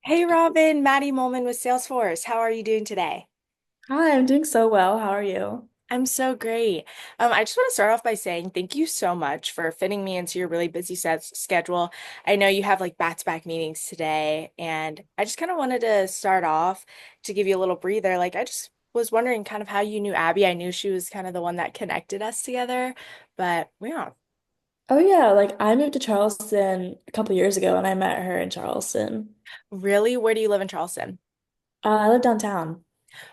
Hey Robin, Maddie M with Salesforce. How are you doing today? Hi, I'm doing so well. How are you? I'm so great. I just want to start off by saying thank you so much for fitting me into your really busy schedule. I know you have like back-to-back meetings today, and I just kind of wanted to start off to give you a little breather. Like, I just was wondering kind of how you knew Abby. I knew she was kind of the one that connected us together, but yeah. Oh yeah, like I moved to Charleston a couple years ago and I met her in Charleston. Really? Where do you live in Charleston? I live downtown.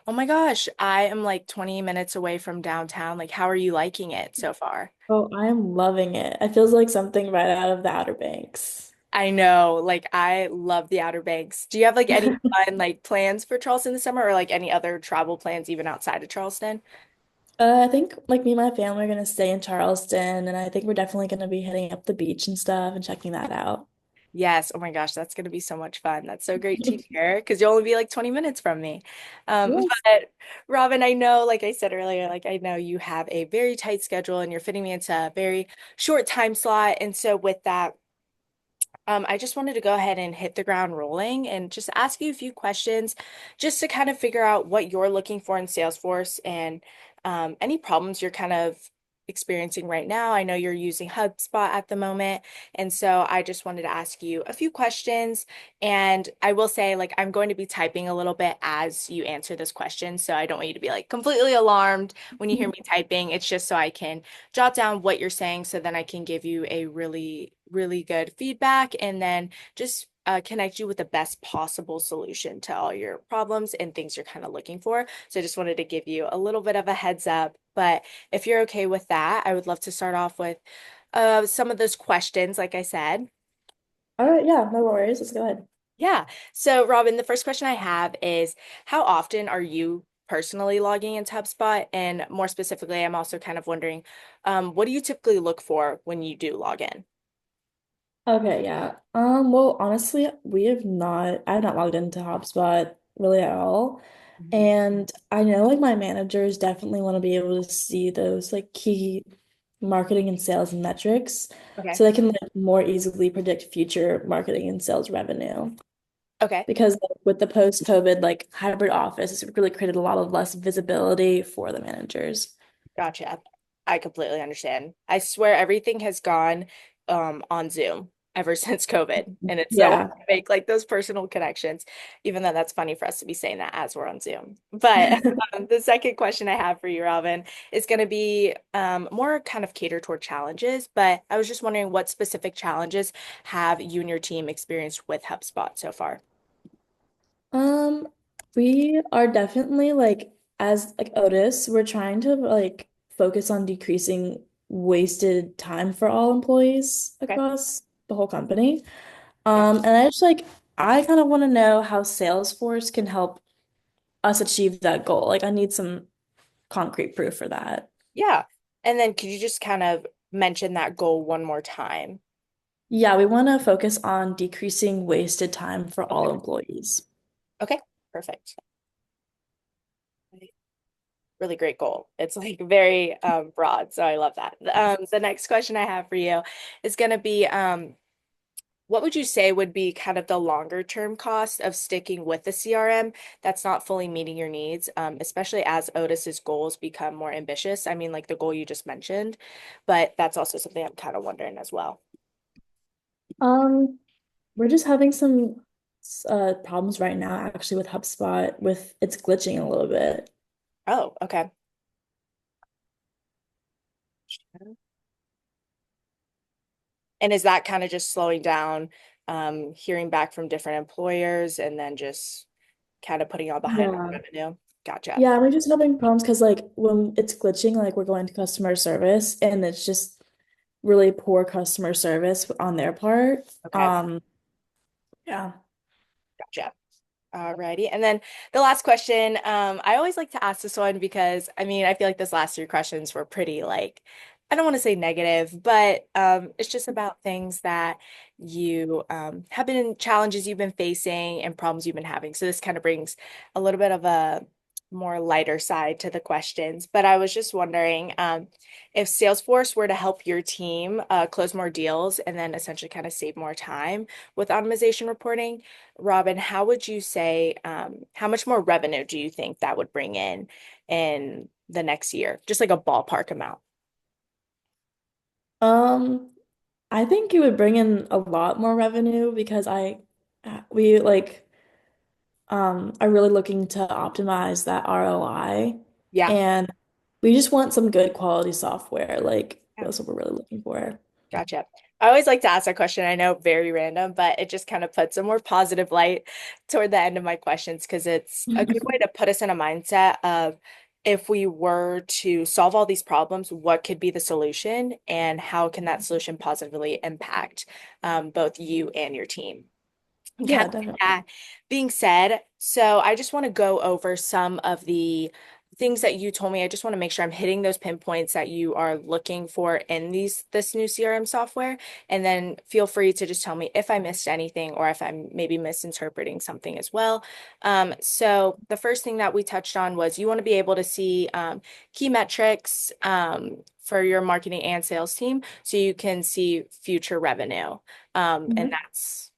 Oh my gosh, I am like 20 minutes away from downtown. Like, how are you liking it so far? Oh, I am loving it. It feels like something right out of the Outer Banks. I know, like I love the Outer Banks. Do you have like any fun like plans for Charleston this summer or like any other travel plans even outside of Charleston? I think like me and my family are gonna stay in Charleston and I think we're definitely gonna be hitting up the beach and stuff and checking that out. Yes, oh my gosh, that's gonna be so much fun. That's so great to hear because you'll only be like 20 minutes from me. Yes. But Robin, I know, like I said earlier, like I know you have a very tight schedule and you're fitting me into a very short time slot. And so with that, I just wanted to go ahead and hit the ground rolling and just ask you a few questions just to kind of figure out what you're looking for in Salesforce and any problems you're kind of experiencing right now. I know you're using HubSpot at the moment. And so I just wanted to ask you a few questions. And I will say, like, I'm going to be typing a little bit as you answer this question. So I don't want you to be like completely alarmed when you hear me typing. It's just so I can jot down what you're saying so then I can give you a really, really good feedback and then just connect you with the best possible solution to all your problems and things you're kind of looking for. So I just wanted to give you a little bit of a heads up. But if you're okay with that, I would love to start off with some of those questions, like I said. All right, yeah, no worries. Let's go ahead. Yeah. So, Robin, the first question I have is how often are you personally logging into HubSpot? And more specifically, I'm also kind of wondering, what do you typically look for when you do log in? Okay, yeah. Well, honestly, I have not logged into HubSpot really at all. Mhm. And I know like my managers definitely want to be able to see those like key marketing and sales metrics Okay. so they can like more easily predict future marketing and sales revenue. Okay. Because like, with the post-COVID like hybrid office, it's really created a lot of less visibility for the managers. Gotcha. I completely understand. I swear everything has gone on Zoom ever since COVID. And it's so hard Yeah. to make like those personal connections, even though that's funny for us to be saying that as we're on Zoom. But the second question I have for you, Robin, is going to be more kind of catered toward challenges. But I was just wondering what specific challenges have you and your team experienced with HubSpot so far? Um, we are definitely like as like Otis, we're trying to like focus on decreasing wasted time for all employees Okay. across the whole company. Okay. And I kind of want to know how Salesforce can help us achieve that goal. Like I need some concrete proof for that. Yeah. And then could you just kind of mention that goal one more time? Yeah, we want to focus on decreasing wasted time for all Okay. employees. Okay, perfect. Really great goal. It's like very broad, so I love that. The next question I have for you is going to be what would you say would be kind of the longer term cost of sticking with the CRM that's not fully meeting your needs, especially as Otis's goals become more ambitious? I mean, like the goal you just mentioned, but that's also something I'm kind of wondering as well. Um, we're just having some problems right now actually with HubSpot with it's glitching a little bit. Oh, okay. And is that kind of just slowing down, hearing back from different employers and then just kind of putting y'all behind on Yeah. revenue? Gotcha. Yeah, we're just having problems because like when it's glitching, like we're going to customer service and it's just really poor customer service on their part. Okay. Yeah. Gotcha. Alrighty. And then the last question, I always like to ask this one because I mean, I feel like those last three questions were pretty like, I don't want to say negative, but it's just about things that you have been challenges you've been facing and problems you've been having. So this kind of brings a little bit of a more lighter side to the questions, but I was just wondering if Salesforce were to help your team close more deals and then essentially kind of save more time with automation reporting, Robin, how would you say, how much more revenue do you think that would bring in the next year? Just like a ballpark amount. Um, I think it would bring in a lot more revenue because we like are really looking to optimize that ROI, Yeah. and we just want some good quality software. Like Yeah. that's what we're really looking for. Gotcha. I always like to ask that question. I know very random, but it just kind of puts a more positive light toward the end of my questions because it's a good way to put us in a mindset of if we were to solve all these problems, what could be the solution and how can that solution positively impact both you and your team? And kind Yeah, of with definitely. that being said, so I just want to go over some of the things that you told me. I just want to make sure I'm hitting those pinpoints that you are looking for in this new CRM software. And then feel free to just tell me if I missed anything or if I'm maybe misinterpreting something as well. So the first thing that we touched on was you want to be able to see key metrics for your marketing and sales team so you can see future revenue. And Mhm. that's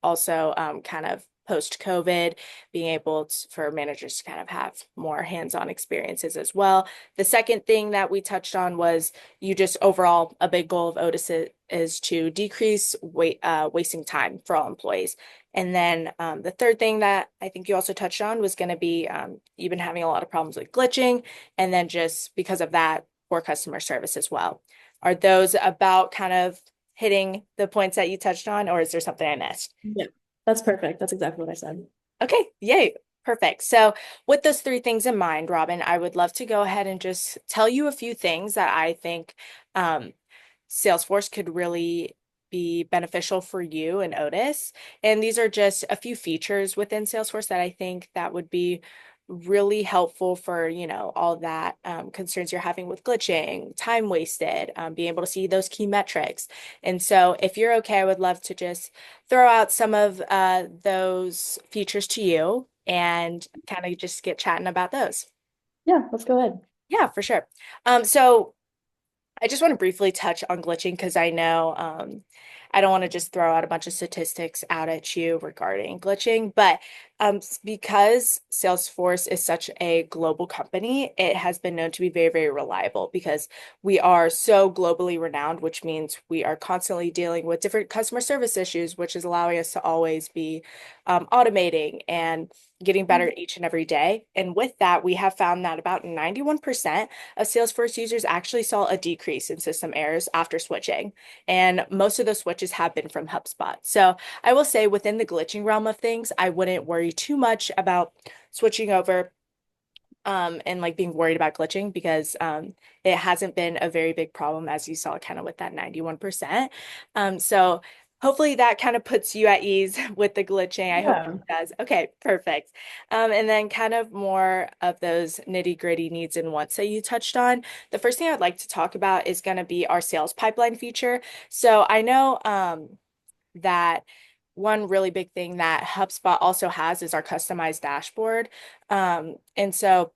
also kind of post-COVID, being able for managers to kind of have more hands-on experiences as well. The second thing that we touched on was you just overall a big goal of Otis is to decrease wasting time for all employees. And then the third thing that I think you also touched on was going to be you've been having a lot of problems with glitching, and then just because of that, poor customer service as well. Are those about kind of hitting the points that you touched on, or is there something I missed? Yeah, that's perfect. That's exactly what I said. Okay, yay. Perfect. So, with those three things in mind, Robin, I would love to go ahead and just tell you a few things that I think um, Salesforce could really be beneficial for you and Otis. And these are just a few features within Salesforce that I think that would be really helpful for, all that concerns you're having with glitching, time wasted, being able to see those key metrics. And so if you're okay, I would love to just throw out some of those features to you and kind of just get chatting about those. Yeah, let's go ahead. Yeah, for sure. So I just want to briefly touch on glitching because I know I don't want to just throw out a bunch of statistics out at you regarding glitching, but because Salesforce is such a global company, it has been known to be very, very reliable because we are so globally renowned, which means we are constantly dealing with different customer service issues, which is allowing us to always be automating and getting better each and every day. And with that, we have found that about 91% of Salesforce users actually saw a decrease in system errors after switching. And most of those switches have been from HubSpot. So I will say within the glitching realm of things, I wouldn't worry too much about switching over and like being worried about glitching because it hasn't been a very big problem as you saw kind of with that 91%. So hopefully that kind of puts you at ease with the glitching. I hope it Yeah. does. Okay, perfect. And then kind of more of those nitty-gritty needs and wants that you touched on. The first thing I'd like to talk about is going to be our sales pipeline feature. So I know that one really big thing that HubSpot also has is our customized dashboard. And so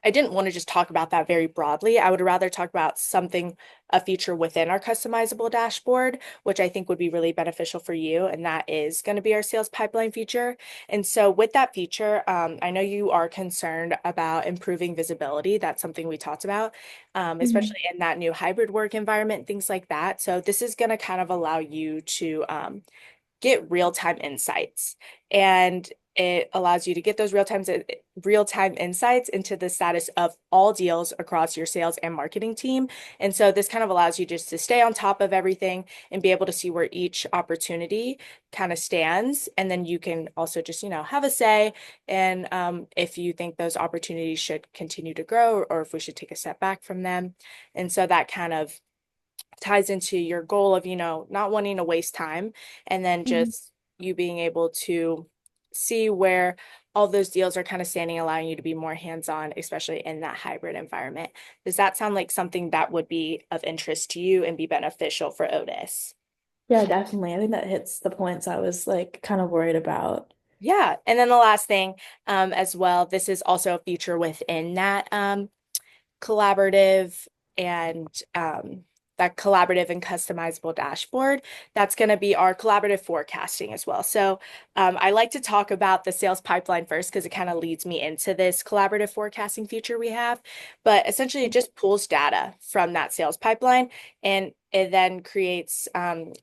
I didn't want to just talk about that very broadly. I would rather talk about something, a feature within our customizable dashboard, which I think would be really beneficial for you. And that is going to be our sales pipeline feature. And so, with that feature, I know you are concerned about improving visibility. That's something we talked about, Mhm. especially in that new hybrid work environment, things like that. So, this is going to kind of allow you to get real-time insights. And it allows you to get those real-time insights into the status of all deals across your sales and marketing team. And so this kind of allows you just to stay on top of everything and be able to see where each opportunity kind of stands. And then you can also just, have a say and if you think those opportunities should continue to grow or if we should take a step back from them. And so that kind of ties into your goal of, not wanting to waste time and then Mhm. just you being able to see where all those deals are kind of standing, allowing you to be more hands-on, especially in that hybrid environment. Does that sound like something that would be of interest to you and be beneficial for Otis? Yeah, definitely. I think that hits the points I was like kind of worried about. Yeah. And then the last thing, as well, this is also a feature within that collaborative and that collaborative and customizable dashboard. That's going to be our collaborative forecasting as well. So I like to talk about the sales pipeline first because it kind of leads me into this collaborative forecasting feature we have. But essentially, it just pulls data from that sales pipeline and it then creates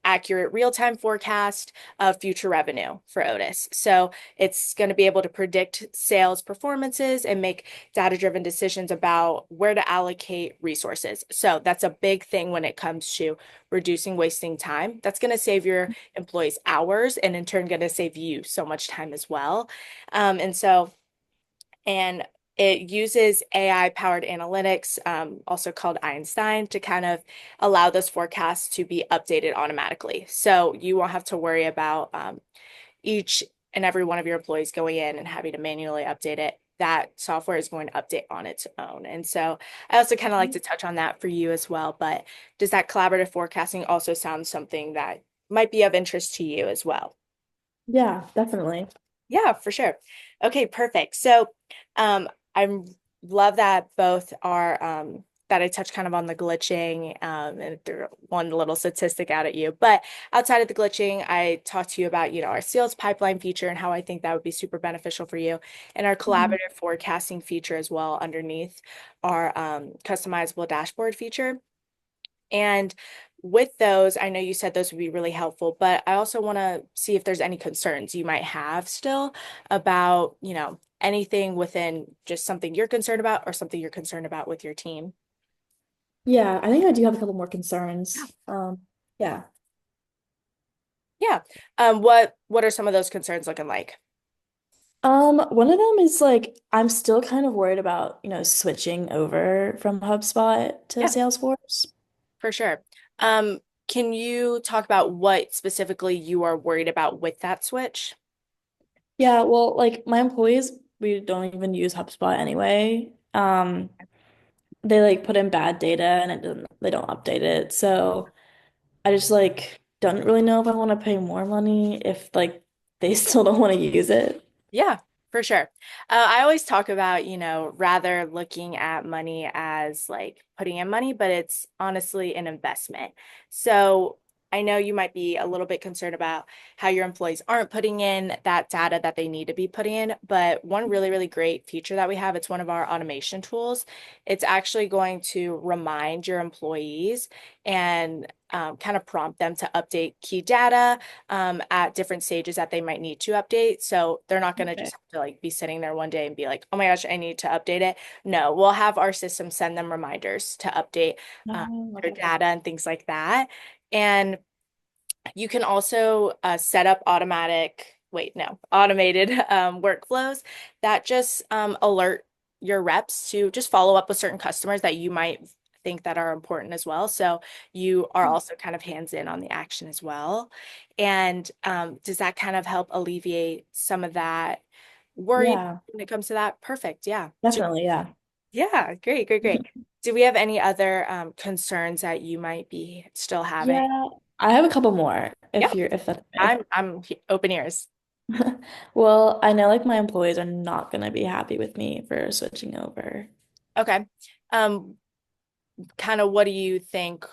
accurate real-time forecast of future revenue for Otis. So it's going to be able to predict sales performances and make data-driven decisions about where to allocate resources. So that's a big thing when it comes to reducing wasting time. That's going to save your employees hours and in turn going to save you so much time as well. And it uses AI powered analytics, also called Einstein, to kind of allow those forecasts to be updated automatically. So you won't have to worry about each and every one of your employees going in and having to manually update it. That software is going to update on its own. And so I also kind of like to touch on that for you as well. But does that collaborative forecasting also sound something that might be of interest to you as well? Yeah, definitely. Yeah, for sure. Okay, perfect. So, I love that both are that I touched kind of on the glitching and threw one little statistic out at you. But outside of the glitching, I talked to you about, our sales pipeline feature and how I think that would be super beneficial for you, and our Mhm. collaborative forecasting feature as well underneath our customizable dashboard feature. And with those, I know you said those would be really helpful, but I also want to see if there's any concerns you might have still about, anything within just something you're concerned about or something you're concerned about with your team. Yeah, I think I do have a couple more concerns. Yeah. Yeah. What are some of those concerns looking like? One of them is like I'm still kind of worried about, switching over from HubSpot to Yeah, Salesforce. for sure. Um, can you talk about what specifically you are worried about with that switch? Yeah, well, like my employees, we don't even use HubSpot anyway. They like put in bad data and they don't update it. So I just like don't really know if I want to pay more money if like they still don't want to use it. Yeah, for sure. I always talk about, rather looking at money as like putting in money, but it's honestly an investment. So I know you might be a little bit concerned about how your employees aren't putting in that data that they need to be putting in, but one really, really great feature that we have, it's one of our automation tools. It's actually going to remind your employees and kind of prompt them to update key data at different stages that they might need to update. So they're not going to Okay. just have to like be sitting there one day and be like, oh my gosh, I need to update it. No, we'll have our system send them reminders to update No, their okay. data and things like that. And you can also set up automated workflows that just alert your reps to just follow up with certain customers that you might think that are important as well. So you are also kind of hands in on the action as well. And does that kind of help alleviate some of that worry Yeah, when it comes to that? Perfect. Yeah. definitely. Yeah. Yeah. Great. Great. Great. Do we have any other concerns that you might be still having? Yeah, I have a couple more Yeah. if that's okay. I'm open ears. Well, I know like my employees are not gonna be happy with me for switching over. Okay. Um, Kind of what do you think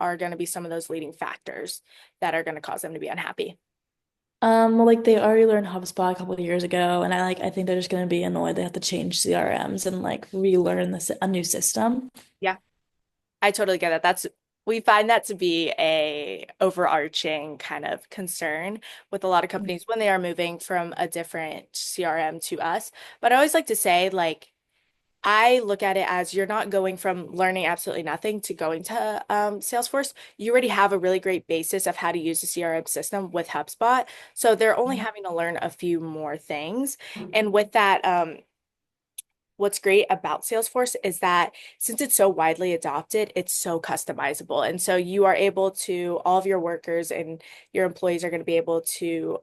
are going to be some of those leading factors that are going to cause them to be unhappy? Well, like they already learned HubSpot a couple of years ago, and I think they're just gonna be annoyed they have to change CRMs and like relearn a new system. Yeah, I totally get it. We find that to be a overarching kind of concern with a lot of companies when they are moving from a different CRM to us. But I always like to say, like, I look at it as you're not going from learning absolutely nothing to going to Salesforce. You already have a really great basis of how to use the CRM system with HubSpot. So they're only having to learn a few more things. And with that, what's great about Salesforce is that since it's so widely adopted, it's so customizable. And so you are able to, all of your workers and your employees are going to be able to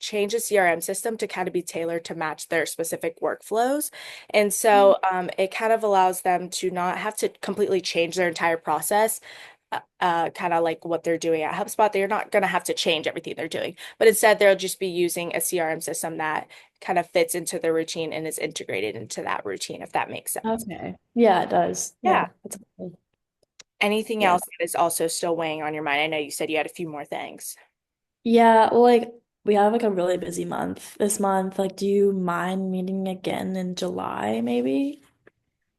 change the CRM system to kind of be tailored to match their specific workflows. And so it kind of allows them to not have to completely change their entire process. kind of like what they're doing at HubSpot. They're not going to have to change everything they're doing, but instead they'll just be using a CRM system that kind of fits into their routine and is integrated into that routine, if that makes sense. Okay. Yeah, it does. Yeah. Yeah, that's good. Anything Yeah. else that is also still weighing on your mind? I know you said you had a few more things. Yeah, well, like we have like a really busy month this month. Like, do you mind meeting again in July, maybe?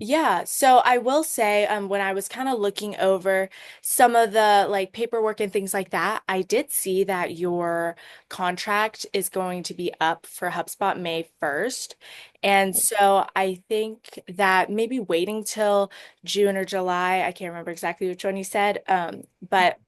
Yeah, so I will say, when I was kind of looking over some of the like paperwork and things like that, I did see that your contract is going to be up for HubSpot May 1st. And so I think that maybe waiting till June or July, I can't remember exactly which one you said, but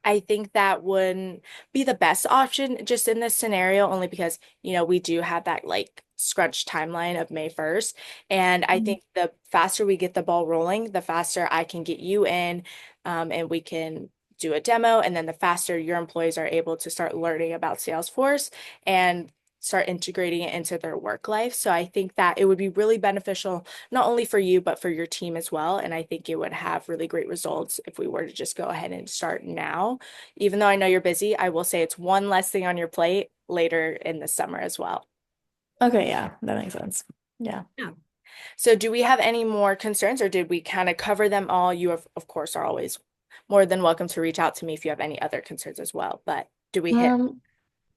I think that wouldn't be the best option just in this scenario, only because, we do have that like scrunch timeline of May 1st. And I Mhm. think the faster we get the ball rolling, the faster I can get you in, and we can do a demo. And then the faster your employees are able to start learning about Salesforce and start integrating it into their work life. So I think that it would be really beneficial, not only for you, but for your team as well. And I think it would have really great results if we were to just go ahead and start now. Even though I know you're busy, I will say it's one less thing on your plate later in the summer as well. Okay, yeah, that makes sense. Yeah. Yeah. So do we have any more concerns or did we kind of cover them all? You have, of course, are always more than welcome to reach out to me if you have any other concerns as well. But do we hit? Um,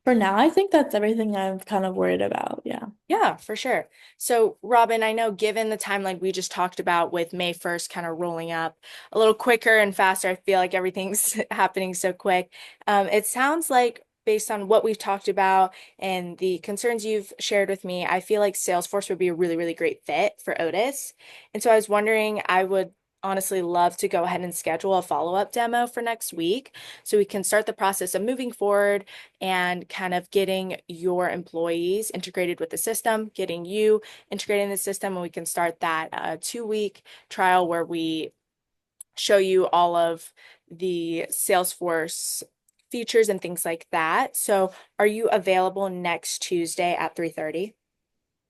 for now, I think that's everything I'm kind of worried about. Yeah. Yeah, for sure. So, Robin, I know given the timeline we just talked about with May 1st kind of rolling up a little quicker and faster, I feel like everything's happening so quick. It sounds like, based on what we've talked about and the concerns you've shared with me, I feel like Salesforce would be a really, really great fit for Otis. And so I was wondering, I would honestly love to go ahead and schedule a follow-up demo for next week so we can start the process of moving forward and kind of getting your employees integrated with the system, getting you integrated in the system, and we can start that 2 week trial where we show you all of the Salesforce features and things like that. So, are you available next Tuesday at 3:30?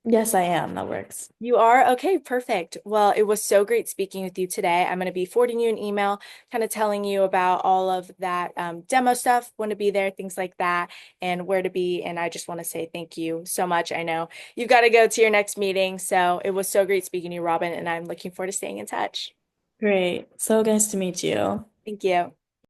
Yes, I am. That works. You are? Okay, perfect. Well, it was so great speaking with you today. I'm going to be forwarding you an email, kind of telling you about all of that demo stuff, when to be there, things like that, and where to be. And I just want to say thank you so much. I know you've got to go to your next meeting. So it was so great speaking to you, Robin, and I'm looking forward to staying in touch. Great. So nice to meet you. Thank you.